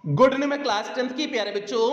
Good evening में class 10th की प्यारे बच्चों।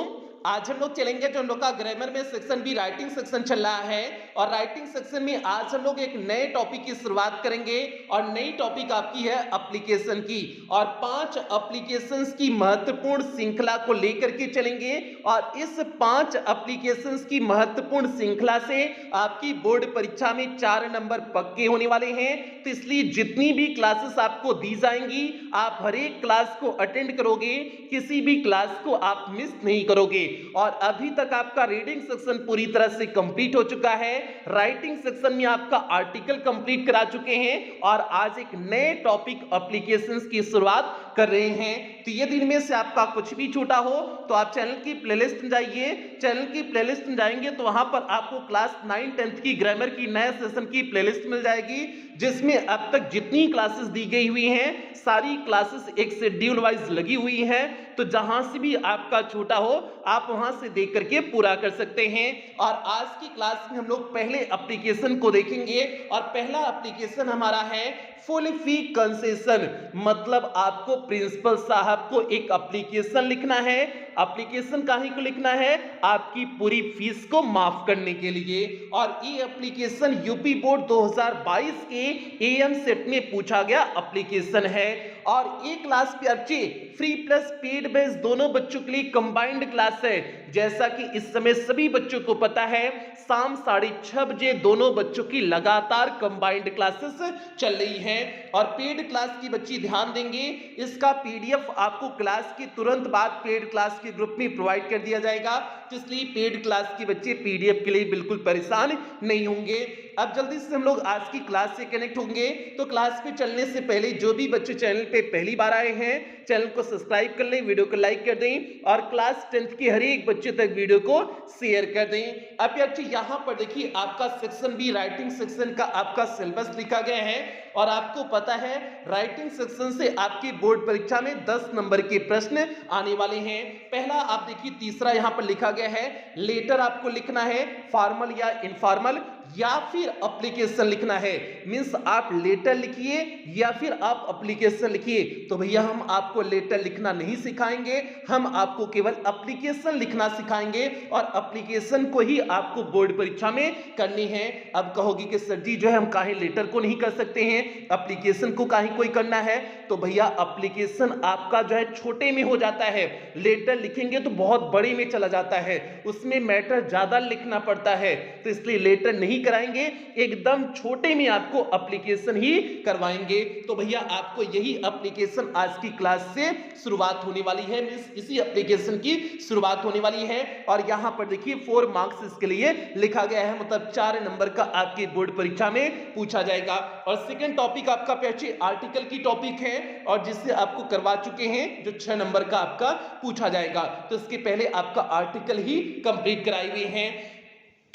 आज हम लोग चलेंगे जो हम लोग का ग्रामर में सेक्शन बी राइटिंग सेक्शन चल रहा है और राइटिंग सेक्शन में आज हम लोग एक नए टॉपिक की शुरुआत करेंगे और नई टॉपिक आपकी है एप्लीकेशन की और 5 एप्लीकेशंस की महत्वपूर्ण श्रृंखला को लेकर के चलेंगे और इस 5 एप्लीकेशंस की महत्वपूर्ण श्रृंखला से आपकी बोर्ड परीक्षा में 4 नंबर पक्के होने वाले हैं। तो इसलिए जितनी भी क्लासेस आपको दी जाएंगी आप हर एक क्लास को अटेंड करोगे, किसी भी क्लास को आप मिस नहीं करोगे। और अभी तक आपका रीडिंग सेक्शन पूरी तरह से कंप्लीट हो चुका है, राइटिंग सेक्शन में आपका आर्टिकल कंप्लीट करा चुके हैं और आज एक नए टॉपिक एप्लीकेशंस की शुरुआत कर रहे हैं। तो ये दिन में से आपका कुछ भी छूटा हो तो आप चैनल की प्लेलिस्ट में जाइए, चैनल की प्लेलिस्ट में जाएंगे तो वहां पर आपको क्लास 9 10th की ग्रामर की नए सेशन की प्लेलिस्ट मिल जाएगी जिसमें अब तक जितनी क्लासेस दी गई हुई हैं सारी क्लासेस एक शेड्यूल वाइज लगी हुई है। तो जहां से भी आपका छूटा हो आप वहां से देख करके पूरा कर सकते हैं। और आज की क्लास में हम लोग पहले एप्लीकेशन को देखेंगे और पहला एप्लीकेशन हमारा है फुल फी कंसेशन। मतलब आपको प्रिंसिपल साहब को एक एप्लीकेशन लिखना है। एप्लीकेशन काहे को लिखना है? आपकी पूरी फीस को माफ करने के लिए। और ये एप्लीकेशन यूपी बोर्ड 2022 के एएम सेट में पूछा गया एप्लीकेशन है। और ये क्लास पे अच्छे फ्री प्लस पेड बेस दोनों बच्चों के लिए कंबाइंड क्लास है। जैसा कि इस समय सभी बच्चों को पता है शाम 6:30 बजे दोनों बच्चों की लगातार कंबाइंड क्लासेस चल रही हैं और पेड क्लास की बच्ची ध्यान देंगे, इसका पीडीएफ आपको क्लास के तुरंत बाद पेड क्लास के ग्रुप में प्रोवाइड कर दिया जाएगा। तो इसलिए पेड क्लास के बच्चे पीडीएफ के लिए बिल्कुल परेशान नहीं होंगे। अब जल्दी से हम लोग आज की क्लास से कनेक्ट होंगे। तो क्लास पे चलने से पहले जो भी बच्चे चैनल पे पहली बार आए हैं चैनल को सब्सक्राइब कर लें, वीडियो को लाइक कर दें और क्लास 10th के हर एक बच्चे तक वीडियो को शेयर कर दें। अब बच्चे यहाँ पर देखिए आपका सेक्शन बी राइटिंग सेक्शन का आपका सिलेबस लिखा गया है और आपको पता है राइटिंग सेक्शन से आपकी बोर्ड परीक्षा में 10 नंबर के प्रश्न आने वाले हैं। पहला आप देखिए तीसरा यहाँ पर लिखा गया है लेटर आपको लिखना है, फॉर्मल या इनफॉर्मल या फिर एप्लीकेशन लिखना है। मींस आप लेटर लिखिए या फिर आप एप्लीकेशन लिखिए। तो भैया हम आपको लेटर लिखना नहीं सिखाएंगे, हम आपको केवल एप्लीकेशन लिखना सिखाएंगे और एप्लीकेशन को ही आपको बोर्ड परीक्षा में करनी है। अब कहोगे कि सर जी जो है हम काहे लेटर को नहीं कर सकते हैं, एप्लीकेशन को काहे कोई करना है? तो भैया एप्लीकेशन आपका जो है छोटे में हो जाता है, लेटर लिखेंगे तो बहुत बड़े में चला जाता है, उसमें मैटर ज्यादा लिखना पड़ता है। तो इसलिए लेटर नहीं कराएंगे, एकदम छोटे में आपको एप्लीकेशन ही करवाएंगे। तो भैया आपको यही एप्लीकेशन आज की क्लास से शुरुआत होने वाली है, इसी एप्लीकेशन की शुरुआत होने वाली है। और यहां पर देखिए 4 मार्क्स इसके लिए लिखा गया है, मतलब 4 नंबर का आपकी बोर्ड परीक्षा में पूछा जाएगा। और सेकंड टॉपिक आपका पेचे आर्टिकल की टॉपिक है और जिससे आपको करवा चुके हैं जो 6 नंबर का आपका पूछा जाएगा। तो इसके पहले आपका आर्टिकल ही कंप्लीट कराए हुए हैं।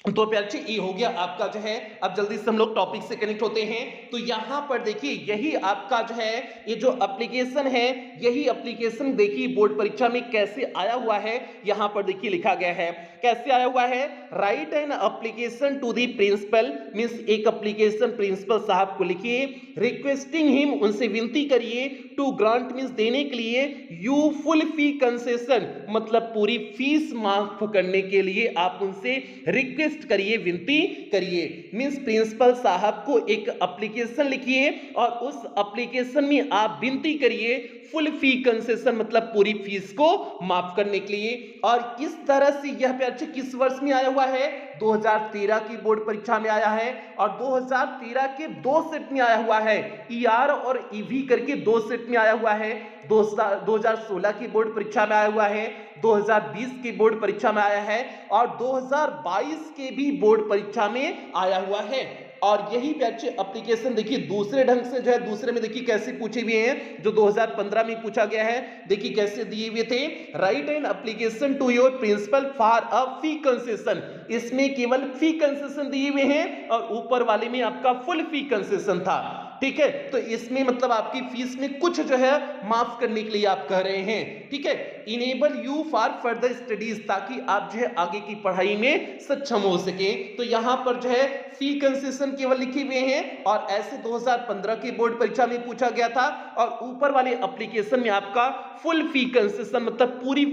तो प्यारे ये हो गया आपका जो है। अब जल्दी से हम लोग टॉपिक से कनेक्ट होते हैं। तो यहां पर देखिए यही आपका जो है ये जो एप्लीकेशन है, यही एप्लीकेशन देखिए बोर्ड परीक्षा में कैसे आया हुआ है। यहां पर देखिए लिखा गया है कैसे आया हुआ है, write an application to the principal. Means एक एप्लीकेशन प्रिंसिपल साहब को लिखिए, रिक्वेस्टिंग हिम उनसे विनती करिए, टू ग्रांट मींस देने के लिए, यू फुल फी कंसेशन मतलब पूरी फीस माफ करने के लिए आप उनसे रिक्वेस्ट करिए, विनती करिए। मींस प्रिंसिपल साहब को एक एप्लीकेशन लिखिए और उस एप्लीकेशन में आप विनती करिए फुल फी कंसेशन मतलब पूरी फीस को माफ करने के लिए। और इस तरह से यह पेपर किस वर्ष में आया हुआ है? 2013 की बोर्ड परीक्षा में आया है और 2013 के 2 सेट में आया हुआ है, ईआर और ईवी करके 2 सेट में आया हुआ है। 2016 की बोर्ड परीक्षा में आया हुआ है, 2020 की बोर्ड परीक्षा में आया है और 2022 के भी बोर्ड परीक्षा में आया हुआ है। और यही बैच एप्लीकेशन देखिए दूसरे ढंग से जो है, दूसरे में देखिए कैसे पूछे हुए हैं, जो 2015 में पूछा गया है। देखिए कैसे दिए हुए थे, write an application to your principal for a fee concession. इसमें केवल फी कंसेशन दिए हुए हैं और ऊपर वाले में आपका फुल फी कंसेशन था। ठीक है। तो इसमें मतलब आपकी फीस में कुछ जो है माफ करने के लिए आप कह रहे हैं, ठीक है। Enable you for further studies, ताकि आप जो है आगे की पढ़ाई में सक्षम हो सके। तो यहां पर जो है फी कंसेशन केवल लिखे हुए हैं और ऐसे 2015 की बोर्ड परीक्षा में पूछा गया था और ऊपर वाले एप्लीकेशन में आपका फुल फी कंसेशन मतलब पूरी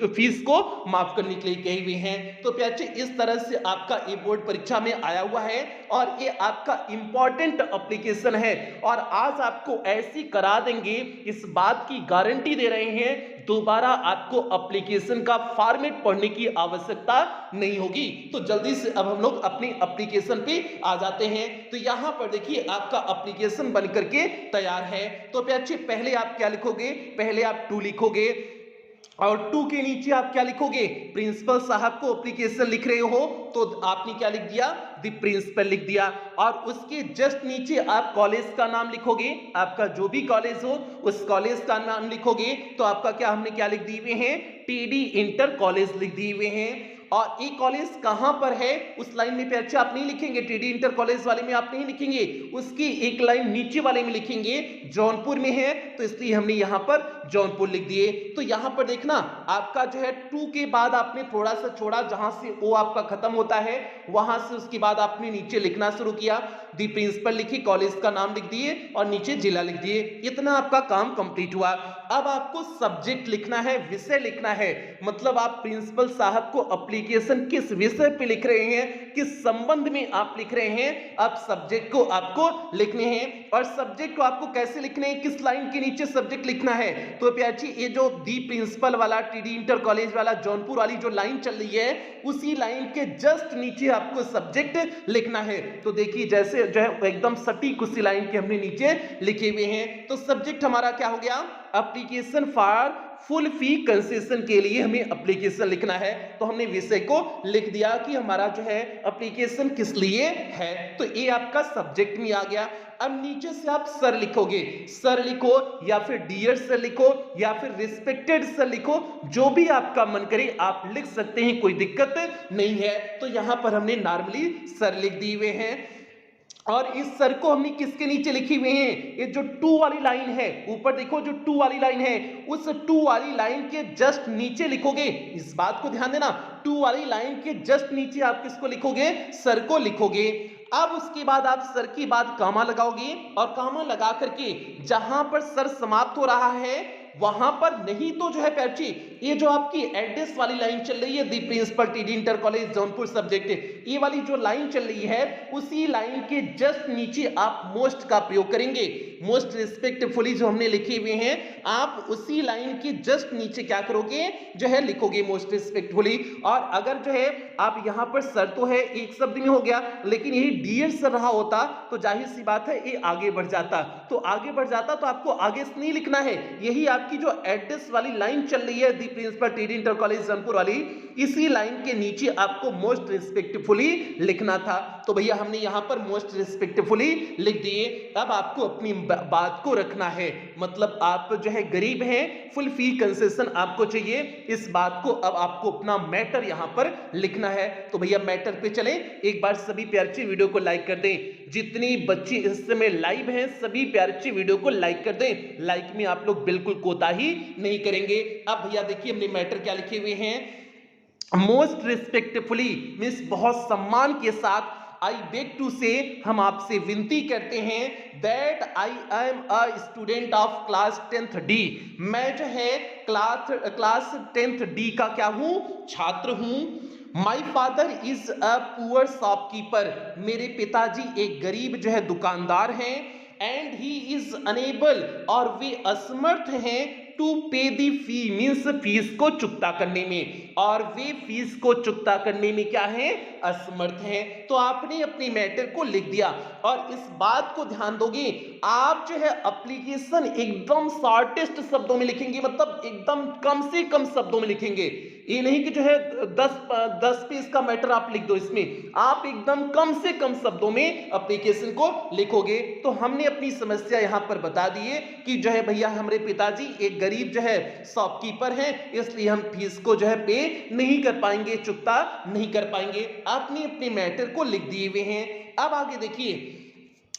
फीस को माफ करने के लिए कहे हुए हैं। तो प्यारे इस तरह से आपका ये बोर्ड परीक्षा में आया हुआ है और ये आपका इंपॉर्टेंट एप्लीकेशन है और आज आपको ऐसी करा देंगे, इस बात की गारंटी दे रहे हैं, दोबारा आपको एप्लीकेशन का फॉर्मेट पढ़ने की आवश्यकता नहीं होगी। तो जल्दी से अब हम लोग अपनी एप्लीकेशन पे आ जाते हैं। तो यहां पर देखिए आपका एप्लीकेशन बन करके तैयार है। तो प्यारे पहले आप क्या लिखोगे, पहले आप 2 लिखोगे और 2 के नीचे आप क्या लिखोगे, प्रिंसिपल साहब को एप्लीकेशन लिख रहे हो तो आपने क्या लिख दिया, द प्रिंसिपल लिख दिया और उसके जस्ट नीचे आप कॉलेज का नाम लिखोगे, आपका जो भी कॉलेज हो उस कॉलेज का नाम लिखोगे। तो आपका क्या हमने क्या लिख दिए हुए हैं, टीडी इंटर कॉलेज लिख दिए हुए हैं। और ये कॉलेज कहां पर है उस लाइन में पे आप नहीं लिखेंगे, टीडी इंटर कॉलेज वाले में आप नहीं लिखेंगे, उसकी एक लाइन नीचे वाले में लिखेंगे जौनपुर में है, तो इसलिए हमने यहां पर जौनपुर लिख दिए। तो यहां पर देखना आपका जो है 2 के बाद आपने थोड़ा सा छोड़ा, जहां से ओ आपका खत्म होता है वहां से उसके बाद आपने नीचे लिखना शुरू किया, दी प्रिंसिपल लिखी, कॉलेज का नाम लिख दिए और नीचे जिला लिख दिए। इतना आपका काम कंप्लीट हुआ। अब आपको सब्जेक्ट लिखना है, विषय लिखना है, मतलब आप प्रिंसिपल साहब को एप्लीकेशन किस विषय पे लिख रहे हैं, किस संबंध में आप लिख रहे हैं, अब सब्जेक्ट को आपको लिखने हैं। और सब्जेक्ट को आपको कैसे लिखने हैं, किस लाइन के नीचे सब्जेक्ट लिखना है। तो प्याची ये जो दी प्रिंसिपल वाला, टीडी इंटर कॉलेज वाला, जौनपुर वाली जो लाइन चल रही है उसी लाइन के जस्ट नीचे आपको सब्जेक्ट लिखना है। तो देखिए जैसे जो है एकदम सटीक उसी लाइन के हमने नीचे लिखे हुए हैं। तो सब्जेक्ट हमारा क्या हो गया, application for full fee concession के लिए हमें एप्लीकेशन लिखना है। तो हमने विषय को लिख दिया कि हमारा जो है एप्लीकेशन किस लिए है, तो ये आपका सब्जेक्ट में आ गया। अब नीचे से आप सर लिखोगे, सर लिखो या फिर डियर सर लिखो या फिर रिस्पेक्टेड सर लिखो, जो भी आपका मन करे आप लिख सकते हैं, कोई दिक्कत नहीं है। तो यहां पर हमने नॉर्मली सर लिख दिए हुए हैं और इस सर को हमने किसके नीचे लिखे हुए हैं, ये जो 2 वाली लाइन है, ऊपर देखो जो 2 वाली लाइन है, उस 2 वाली लाइन के जस्ट नीचे लिखोगे। इस बात को ध्यान देना, 2 वाली लाइन के जस्ट नीचे आप किसको लिखोगे, सर को लिखोगे। अब उसके बाद आप सर के बाद कामा लगाओगे और कामा लगा करके जहां पर सर समाप्त हो रहा है वहां पर नहीं तो जो है पैची ये जो आपकी एड्रेस वाली लाइन चल रही है, the principal TD inter college Jaunpur subject, ये वाली जो लाइन चल रही है उसी लाइन के जस्ट नीचे आप मोस्ट का प्रयोग करेंगे। मोस्ट रिस्पेक्टफुली जो हमने लिखे हुए हैं आप उसी लाइन के जस्ट नीचे क्या करोगे, जो है लिखोगे मोस्ट रिस्पेक्टफुली। और अगर जो है आप यहां पर सर तो है एक शब्द में हो गया, लेकिन यही डियर सर रहा होता तो जाहिर सी बात है ये आगे बढ़ जाता, तो आगे बढ़ जाता तो आपको आगे से नहीं लिखना है, यही आपकी जो एड्रेस वाली लाइन चल रही है the principal TD inter college Jaunpur वाली, इसी लाइन के नीचे आपको मोस्ट रिस्पेक्टफुली लिखना था। तो भैया हमने यहां पर मोस्ट रिस्पेक्टफुली लिख दिए। अब आपको अपनी बात को रखना है, मतलब आप जो है गरीब हैं, फुल फी कंसेशन आपको चाहिए, इस बात को अब आपको अपना मैटर यहां पर लिखना है। तो भैया मैटर पे चले, एक बार सभी प्यारे वीडियो को लाइक कर दें, जितनी बच्ची इस समय लाइव हैं सभी प्यारे वीडियो को लाइक कर दें, लाइक में आप लोग बिल्कुल कोताही नहीं करेंगे। अब भैया देखिए हमने मैटर क्या लिखे हुए हैं, मोस्ट रिस्पेक्टफुली मींस बहुत सम्मान के साथ, आई बेग टू से हम आपसे विनती करते हैं that I am a student of class 10th D, मैं जो है क्लास 10th डी का क्या हूं, छात्र हूं। My father is a poor shopkeeper, मेरे पिताजी एक गरीब जो है दुकानदार हैं। एंड ही इज अनेबल, और वे असमर्थ हैं, टू पे दी फी मीन्स फीस को चुकता करने में, और वे फीस को चुकता करने में क्या है, असमर्थ हैं। तो आपने अपनी मैटर को लिख दिया और इस बात को ध्यान दोगे आप जो है एप्लीकेशन एकदम शॉर्टेस्ट शब्दों में लिखेंगे, मतलब एकदम कम से कम शब्दों में लिखेंगे। ये नहीं कि जो है 10 पेज का मैटर आप लिख दो, इसमें आप एकदम कम से कम शब्दों में एप्लीकेशन को लिखोगे। तो हमने अपनी समस्या यहां पर बता दी है कि जो है भैया हमारे पिताजी एक गरीब जो है शॉपकीपर हैं, इसलिए हम फीस को जो है पे नहीं कर पाएंगे, चुकता नहीं कर पाएंगे। आपने अपने मैटर को लिख दिए हुए हैं। अब आगे देखिए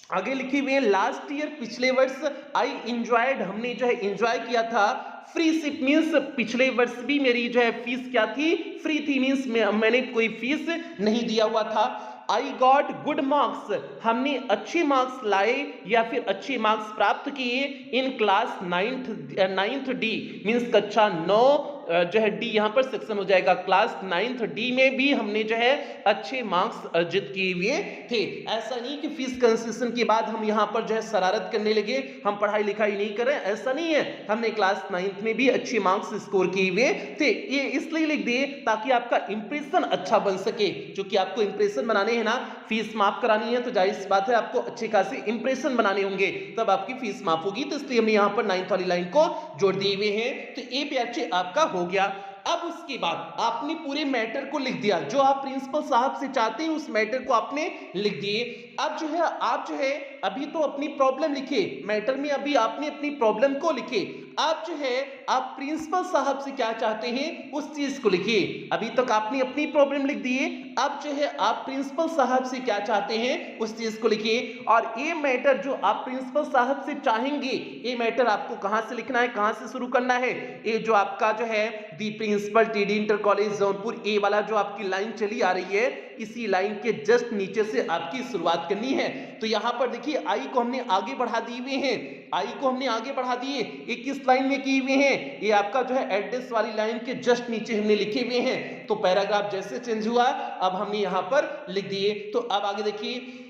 आगे लिखी हुई है लास्ट ईयर, पिछले वर्ष, आई इंजॉयड, हमने जो है इंजॉय किया था। फ्री शिप मीन्स पिछले वर्ष भी मेरी जो है फीस क्या थी, फ्री थी, मीन्स मैंने कोई फीस नहीं दिया हुआ था। आई गॉट गुड मार्क्स, हमने अच्छे मार्क्स लाए या फिर अच्छे मार्क्स प्राप्त किए in class ninth D, means कक्षा 9 जो है डी यहां पर सेक्शन हो जाएगा। क्लास 9th डी में भी हमने जो है अच्छे मार्क्स अर्जित किए हुए थे। ऐसा नहीं कि फीस कंसेशन के बाद हम यहां पर जो है शरारत करने लगे, हम पढ़ाई लिखाई नहीं करें, ऐसा नहीं है। हमने क्लास 9th में भी अच्छे मार्क्स स्कोर किए हुए थे। ये इसलिए लिख दिए ताकि आपका इंप्रेशन अच्छा बन सके, क्योंकि आपको इंप्रेशन बनाने हैं ना, फीस माफ करानी है तो जाहिर सी बात है आपको अच्छे खासे इंप्रेशन बनाने होंगे, तब आपकी फीस माफ होगी। तो इसलिए हमने यहां पर 9th वाली लाइन को जोड़ दिए हुए हैं। तो ए पे अच्छे आपका हो गया। अब उसके बाद आपने पूरे मैटर को लिख दिया, जो आप प्रिंसिपल साहब से चाहते हैं उस मैटर को आपने लिख दिए। अब जो है आप जो है अभी तो अपनी प्रॉब्लम लिखे, मैटर में अभी आपने अपनी प्रॉब्लम को लिखे। आप जो है आप प्रिंसिपल साहब से क्या चाहते हैं उस चीज को लिखिए। अभी तक आपने अपनी प्रॉब्लम लिख दी है, अब जो है आप प्रिंसिपल साहब से क्या चाहते हैं उस चीज को लिखिए। और ये मैटर जो आप प्रिंसिपल साहब से चाहेंगे, ये मैटर आपको कहां से लिखना है, कहां से शुरू करना है। ये जो आपका जो है the principal TD inter college Jaunpur, ए वाला जो आपकी लाइन चली आ रही है, इसी लाइन के जस्ट नीचे से आपकी शुरुआत करनी है। तो यहां पर देखिए आई को हमने आगे बढ़ा दिए हुए हैं, आई को हमने आगे बढ़ा दिए। ये किस लाइन में किए हुए हैं, ये आपका जो है एड्रेस वाली लाइन के जस्ट नीचे हमने लिखे हुए हैं। तो पैराग्राफ जैसे चेंज हुआ अब हमने यहां पर लिख दिए। तो अब आगे देखिए,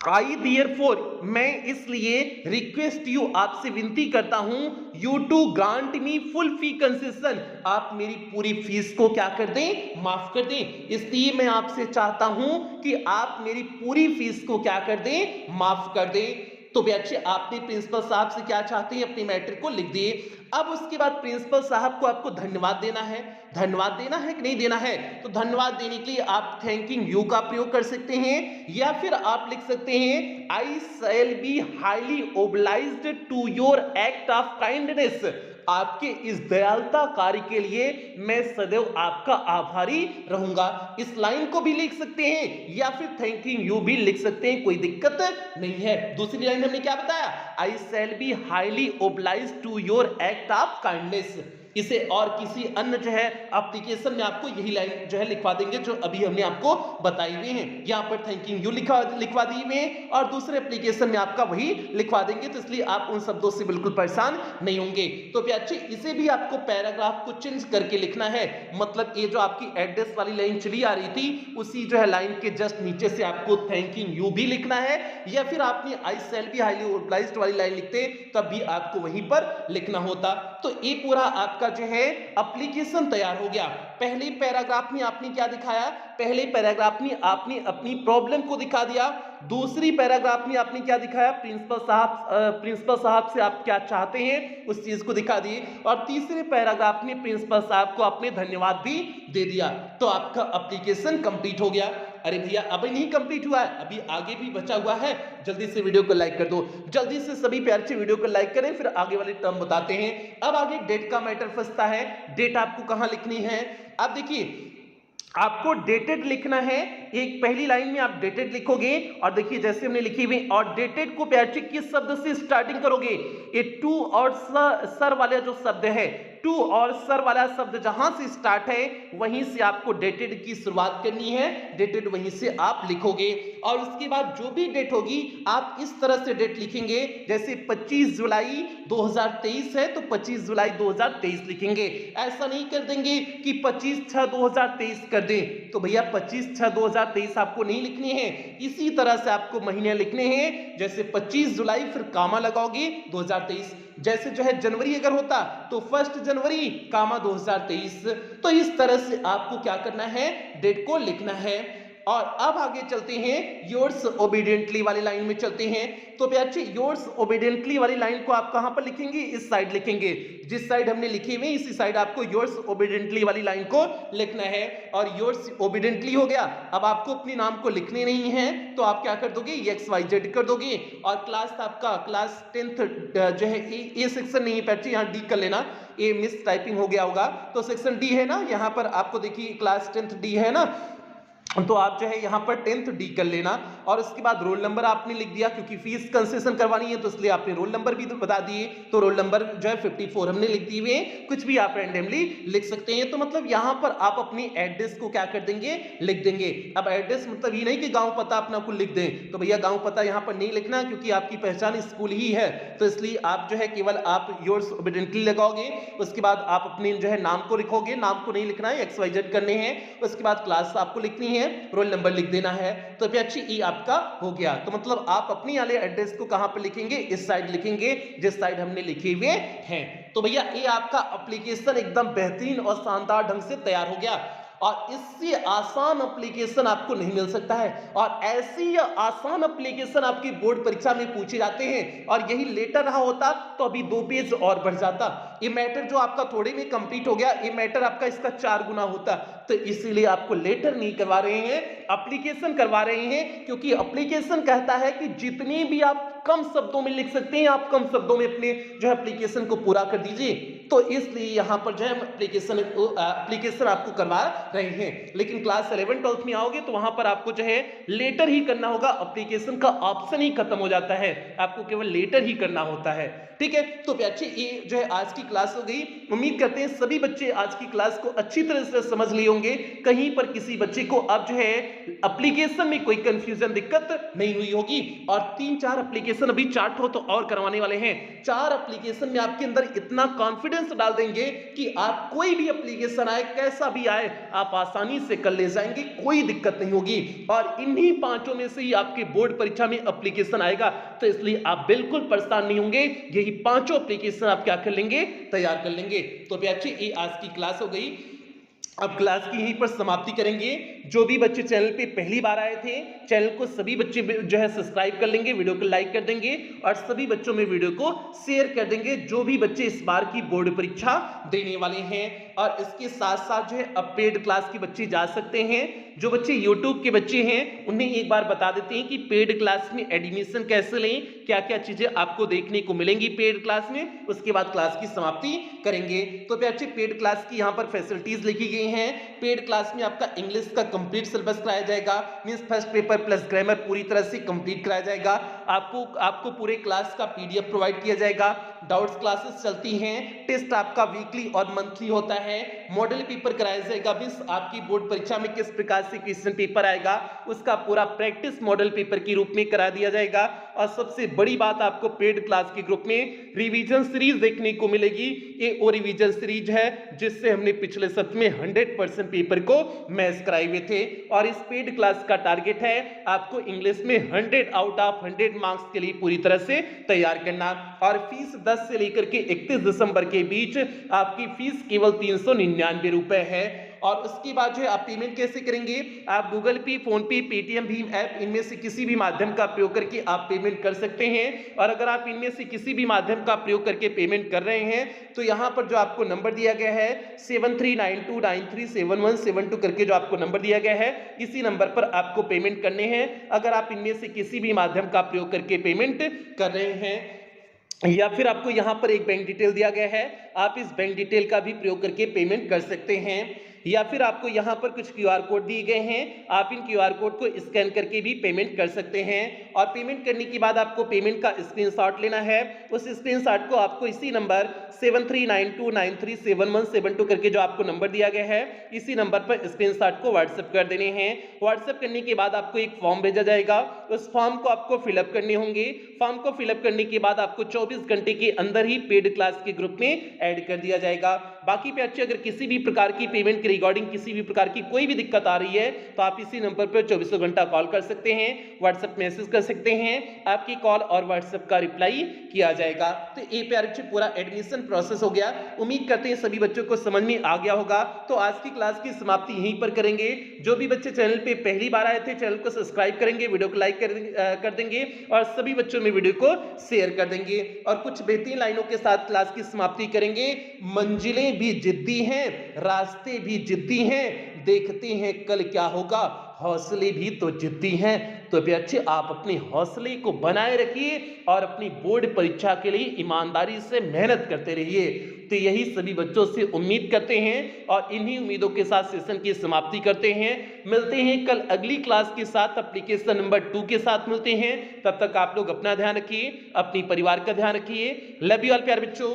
आई देयरफॉर, मैं इसलिए रिक्वेस्ट यू, आपसे विनती करता हूं, you to grant me full fee concession, आप मेरी पूरी फीस को क्या कर दें, माफ कर दें। इसलिए मैं आपसे चाहता हूं कि आप मेरी पूरी फीस को क्या कर दें, माफ कर दें। तो बच्चे आपने प्रिंसिपल साहब से क्या चाहते हैं अपनी मैटर को लिख दिए। अब उसके बाद प्रिंसिपल साहब को आपको धन्यवाद देना है, धन्यवाद देना है कि नहीं देना है। तो धन्यवाद देने के लिए आप थैंकिंग यू का प्रयोग कर सकते हैं, या फिर आप लिख सकते हैं I shall be highly obliged to your act of kindness, आपके इस दयालुता कार्य के लिए मैं सदैव आपका आभारी रहूंगा। इस लाइन को भी लिख सकते हैं या फिर थैंकिंग यू भी लिख सकते हैं, कोई दिक्कत नहीं है। दूसरी लाइन हमने क्या बताया, I shall be highly obliged to your act of kindness. इसे और किसी अन्य जो है एप्लीकेशन में आपको यही लाइन जो है लिखवा देंगे जो अभी हमने आपको बताई हुई है। यहाँ पर थैंकिंग यू लिखवा दी हुई है और दूसरे एप्लीकेशन में आपका वही लिखवा देंगे। तो इसलिए आप उन शब्दों से बिल्कुल परेशान नहीं होंगे। तो प्यारे इसे भी आपको पैराग्राफ को चेंज करके लिखना है, मतलब ये जो आपकी एड्रेस वाली लाइन चली आ रही थी उसी जो है लाइन के जस्ट नीचे से आपको थैंकिंग यू भी लिखना है, या फिर आपने आई शैल बी हाईली ओब्लाइज्ड वाली लाइन लिखते तब भी आपको वहीं पर लिखना होता। तो ये पूरा आपका जो है एप्लीकेशन तैयार हो गया। पहले पैराग्राफ में आपने क्या दिखाया, पहले पैराग्राफ में आपने अपनी प्रॉब्लम को दिखा दिया। दूसरी पैराग्राफ में आपने क्या दिखाया, प्रिंसिपल साहब से आप क्या चाहते हैं उस चीज को दिखा दिए। और तीसरे पैराग्राफ में प्रिंसिपल साहब को आपने धन्यवाद भी दे दिया। तो आपका एप्लीकेशन कंप्लीट हो गया। अरे भैया अभी नहीं कंप्लीट हुआ है, अभी आगे भी बचा हुआ है। जल्दी से वीडियो को लाइक कर दो, जल्दी से सभी प्यारे से वीडियो को लाइक करें, फिर आगे वाले टर्म बताते हैं। अब आगे डेट का मैटर फंसता है। डेट आपको कहां लिखनी है, अब देखिए आपको डेटेड लिखना है। एक पहली लाइन में आप डेटेड लिखोगे और देखिए जैसे हमने लिखी हुई, और डेटेड को प्यारे किस शब्द से स्टार्टिंग करोगे, ये टू और सर वाला जो शब्द है, टू और सर वाला शब्द जहां से स्टार्ट है वहीं से आपको डेटेड की शुरुआत करनी है, डेटेड वहीं से आप लिखोगे। और उसके बाद जो भी डेट होगी आप इस तरह से डेट लिखेंगे, जैसे 25 जुलाई 2023 है तो 25 जुलाई 2023 लिखेंगे। ऐसा नहीं कर देंगे कि 25/6/2023 कर दें, तो भैया 25/6/2023 आपको नहीं लिखने हैं। इसी तरह से आपको महीने लिखने हैं, जैसे 25 जुलाई फिर कामा लगाओगे 2023। जैसे जो है जनवरी अगर होता तो 1 जनवरी कामा 2023। तो इस तरह से आपको क्या करना है, डेट को लिखना है। और अब आगे चलते हैं, योर्स ओबीडियंटली वाली लाइन में चलते हैं। तो प्यारे योर्स ओबीडियंटली वाली लाइन को आप कहां पर लिखेंगे, इस साइड लिखेंगे, जिस साइड हमने लिखी हुई इसी साइड आपको योर्स ओबीडियंटली वाली लाइन को लिखना है। और योर्स ओबीडियंटली हो गया। अब आपको अपने नाम को लिखने नहीं है तो आप क्या कर दोगे, XYZ कर दोगे। और क्लास आपका क्लास 10th जो है ए सेक्शन नहीं है प्यारे, यहाँ डी कर लेना, ए मिस टाइपिंग हो गया होगा। तो सेक्शन डी है ना, यहाँ पर आपको देखिए क्लास 10th डी है ना, तो आप जो है यहाँ पर 10th डी कर लेना। और उसके बाद रोल नंबर आपने लिख दिया, क्योंकि फीस कंसेशन करवानी है तो इसलिए आपने रोल नंबर भी बता दिए, तो रोल नंबर जो है 54 हमने लिख दिए हुए, कुछ भी आप रैंडमली लिख सकते हैं। तो मतलब यहां पर आप अपनी एड्रेस को क्या कर देंगे, लिख देंगे। अब एड्रेस मतलब ये नहीं कि गांव पता अपना कुल लिख दें, तो भैया गांव पता यहां पर नहीं लिखना, क्योंकि आपकी पहचान स्कूल ही है, तो इसलिए आप जो है केवल आप योर्स ओबीडिएंटली लगाओगे। उसके बाद आप अपने जो है नाम को लिखोगे, नाम को नहीं लिखना है, XYZ करने हैं। उसके बाद क्लास आपको लिखनी है, रोल नंबर लिख देना है, तो अच्छी ई आपका हो गया। तो मतलब आप अपनी वाले एड्रेस को कहां पर लिखेंगे, इस साइड लिखेंगे जिस साइड हमने लिखे हुए हैं। तो भैया ये आपका एप्लीकेशन एकदम बेहतरीन और शानदार ढंग से तैयार हो गया, और इससे आसान एप्लीकेशन आपको नहीं मिल सकता है। और ऐसी आसान एप्लीकेशन आपकी बोर्ड परीक्षा में पूछे जाते हैं, और यही लेटर रहा होता तो अभी 2 पेज और बढ़ जाता। ये मैटर जो आपका थोड़े में कंप्लीट हो गया, ये मैटर आपका इसका 4 गुना होता। तो इसीलिए आपको लेटर नहीं करवा रहे हैं, एप्लीकेशन करवा रहे हैं, क्योंकि एप्लीकेशन कहता है कि जितनी भी आप कम शब्दों में लिख सकते हैं, आप कम शब्दों में अपने जो है एप्लीकेशन को पूरा कर दीजिए। तो इसलिए यहां पर जो है एप्लीकेशन आपको करवा रहे हैं। लेकिन क्लास 11 12 में आओगे तो वहां पर आपको जो है लेटर ही करना होगा, एप्लीकेशन का ऑप्शन ही खत्म हो जाता है, आपको केवल लेटर ही करना होता है। ठीक है, तो अच्छे ये जो है आज की क्लास हो गई। उम्मीद करते हैं सभी बच्चे आज की क्लास को अच्छी तरह से समझ लिए होंगे, कहीं पर किसी बच्चे को अब जो है एप्लीकेशन में कोई कंफ्यूजन दिक्कत नहीं हुई होगी। और 3-4 एप्लीकेशन अभी चार्ट हो तो और करवाने वाले हैं। 4 एप्लीकेशन में आपके अंदर इतना कॉन्फिडेंस डाल देंगे कि आप कोई भी एप्लीकेशन आए, कैसा भी आए, आप आसानी से कर ले जाएंगे, कोई दिक्कत नहीं होगी। और इन्हीं 5 में से ही आपके बोर्ड परीक्षा में एप्लीकेशन आएगा, तो इसलिए आप बिल्कुल परेशान नहीं होंगे, यही 5 एप्लीकेशन आप क्या कर लेंगे, तैयार कर लेंगे। तो अच्छी ये आज की क्लास हो गई। अब क्लास की यहीं पर समाप्ति करेंगे। जो भी बच्चे चैनल पे पहली बार आए थे, चैनल को सभी बच्चे जो है सब्सक्राइब कर लेंगे, वीडियो को लाइक कर देंगे, और सभी बच्चों में वीडियो को शेयर कर देंगे, जो भी बच्चे इस बार की बोर्ड परीक्षा देने वाले हैं। और इसके साथ साथ जो है अब पेड क्लास के बच्चे जा सकते हैं। जो बच्चे यूट्यूब के बच्चे हैं उन्हें एक बार बता देते हैं कि पेड क्लास में एडमिशन कैसे लें, क्या क्या चीजें आपको देखने को मिलेंगी पेड क्लास में, उसके बाद क्लास की समाप्ति करेंगे। तो अच्छे पेड क्लास की यहाँ पर फैसिलिटीज लिखी गई हैं। पेड क्लास में आपका इंग्लिश का कंप्लीट सिलेबस कराया जाएगा, means first paper plus grammar पूरी तरह से कंप्लीट कराया जाएगा। आपको पूरे क्लास का PDF प्रोवाइड किया जाएगा। डाउट्स क्लासेस चलती हैं, टेस्ट आपका वीकली और मंथली होता है, मॉडल पेपर कराया जाएगा, मींस आपकी बोर्ड परीक्षा में किस प्रकार से क्वेश्चन पेपर आएगा उसका पूरा प्रैक्टिस मॉडल पेपर के रूप में करा दिया जाएगा। और सबसे बड़ी बात, आपको पेड क्लास के ग्रुप में रिवीजन सीरीज देखने को मिलेगी। ये वो रिवीजन सीरीज है जिससे हमने पिछले सत्र में 100% पेपर को मैच कराए हुए थे। और इस पेड क्लास का टारगेट है आपको इंग्लिश में 100 आउट ऑफ 100 मार्क्स के लिए पूरी तरह से तैयार करना। और फीस 10 से लेकर के 31 दिसंबर के बीच आपकी फीस केवल 399 रुपए है। और उसके बाद जो है आप पेमेंट कैसे करेंगे, आप गूगल पे, फोन पे, पेटीएम भीम ऐप, इनमें से किसी भी माध्यम का प्रयोग करके आप पेमेंट कर सकते हैं। और अगर आप इनमें से किसी भी माध्यम का प्रयोग करके पेमेंट कर रहे हैं तो यहाँ पर जो आपको नंबर दिया गया है 7392937172 करके जो आपको नंबर दिया गया है, इसी नंबर पर आपको पेमेंट करने हैं। अगर आप इनमें से किसी भी माध्यम का प्रयोग करके पेमेंट कर रहे हैं, या फिर आपको यहाँ पर एक बैंक डिटेल दिया गया है, आप इस बैंक डिटेल का भी प्रयोग करके पेमेंट कर सकते हैं। या फिर आपको यहाँ पर कुछ QR कोड दिए गए हैं, आप इन QR कोड को स्कैन करके भी पेमेंट कर सकते हैं। और पेमेंट करने के बाद आपको पेमेंट का स्क्रीनशॉट लेना है। उस स्क्रीनशॉट को आपको इसी नंबर 7392937172 करके जो आपको नंबर दिया गया है, इसी नंबर पर स्क्रीनशॉट को व्हाट्सएप कर देने हैं। व्हाट्सएप करने के बाद आपको एक फॉर्म भेजा जाएगा, उस फॉर्म को आपको फिलअप करने होंगे। फॉर्म को फिलअप करने के बाद आपको 24 घंटे के अंदर ही पेड क्लास के ग्रुप में ऐड कर दिया जाएगा। बाकी पे अच्छे, अगर किसी भी प्रकार की पेमेंट रिगार्डिंग किसी भी प्रकार की कोई भी दिक्कत आ रही है तो आप इसी नंबर पर 24 घंटा कॉल कर सकते हैं, व्हाट्सएप मैसेज कर सकते हैं, आपकी कॉल और व्हाट्सएप का रिप्लाई किया जाएगा। तो ये प्यारे बच्चे पूरा एडमिशन प्रोसेस हो गया। उम्मीद करते हैं सभी बच्चों को समझ में आ गया होगा। तो आज की क्लास की समाप्ति यहीं पर करेंगे। जो भी बच्चे चैनल पे पहली बार आए थे, चैनल को सब्सक्राइब करेंगे, वीडियो को लाइक कर देंगे, और सभी बच्चों में वीडियो को शेयर कर देंगे। और कुछ बेहतरीन लाइनों के साथ क्लास की समाप्ति करेंगे। मंजिलें भी जिद्दी हैं, रास्ते भी जिद्दी हैं, देखते हैं कल क्या होगा, हौसले भी तो जिद्दी हैं, तो प्यारे बच्चे आप अपने हौसले को बनाए रखिए और अपनी बोर्ड परीक्षा के लिए ईमानदारी से मेहनत करते रहिए। तो यही सभी बच्चों से उम्मीद करते हैं और इन्हीं उम्मीदों के साथ सेशन की समाप्ति करते हैं। मिलते हैं कल अगली क्लास के साथ, एप्लीकेशन नंबर 2 के साथ मिलते हैं। तब तक आप लोग अपना ध्यान रखिए, अपनी परिवार का ध्यान रखिए। लव यू ऑल प्यारे बच्चों।